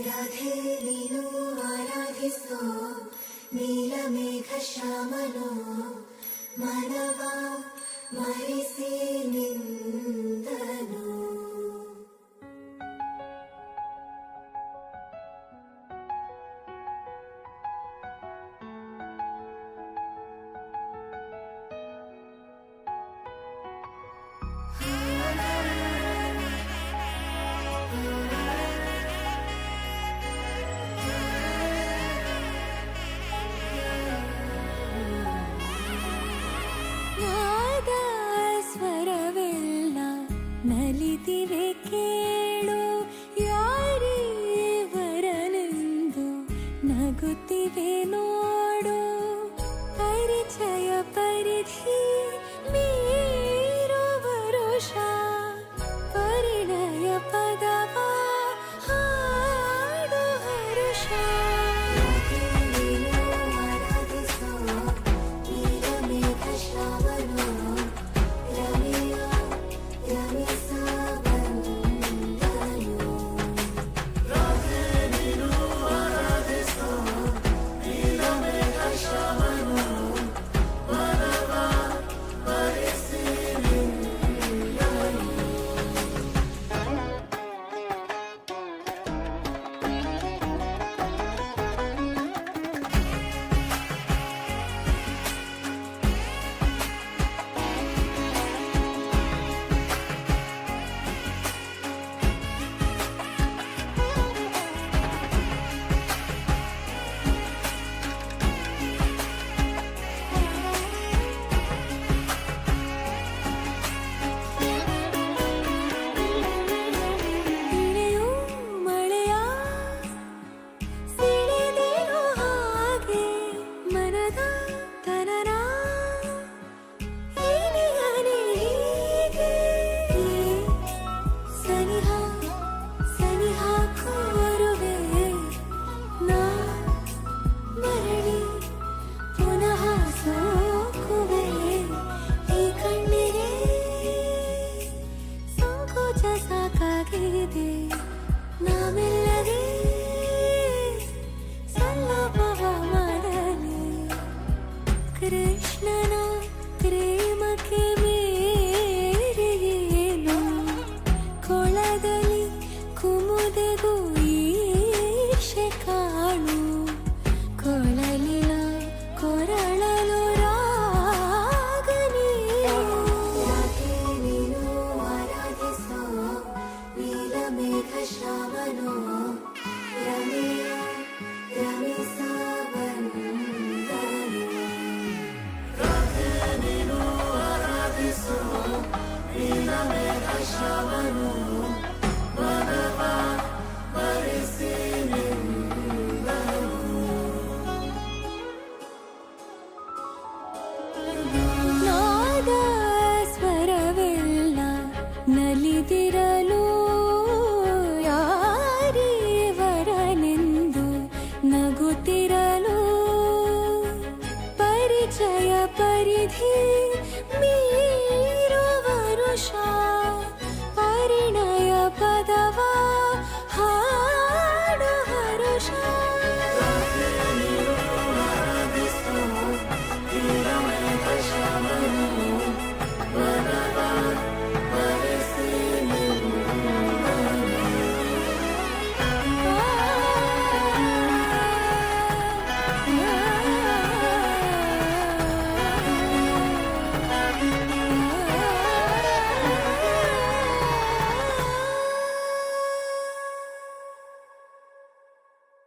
ರಾಧೆ ನೀನು ಆರಾಧಿಸೋ ನೀಲಮೇಘ ಶ್ಯಾಮನೋ ಮನವ ಮರಿಸಿ ನಿಂದನು. ನಲಿದಿವೆ ಕೇಳು ಯಾರೀವರನೆಂದು ನಗುತ್ತಿವೆ ನೋಡು. ಪರಿಚಯ ಪರಿಧಿ ಮೀರು ವರುಷ ಪರಿಣಯ ಪದವ ಹಾಡು ಹರುಷ. ಆರಾಧಿಸೋ ನೀಲಮೇಘ ಶ್ಯಾಮನೋ ರಮೆಯ ರಮಿಸ ಬಂದನು. ರಾಧೆ ನೀನು ಆರಾಧಿಸೋ ನೀಲಮೇಘ ಶ್ಯಾಮನೋ ಮನವ ಮರಿಸಿ ನಿಂದನು. ಇಳೆಯು ಮಳೆಯ ಸಿಡಿದಿರೋ ಹಾಗೆ ಮನದ ತನನ ಹೀಗೆ ಸನಿಹ ಸನಿಹ ಕೋರುವೆ ನಾ ಮರಳಿ ಪುನಃ ಸೋಕುವೆ ಈ ಕಣ್ಣಿಗೆ ಸಂಕೋಚ ಸಾಕಾಗಿದೆ ನಾವೆಲ್ಲಗೆ ಸಲ್ಲಭವ ಮಾಡಲಿ. ಕೃಷ್ಣನ ಪ್ರೇಮಕ್ಕೆ ಮೇರೆಯೇನು ಕೊಳದಲ್ಲಿ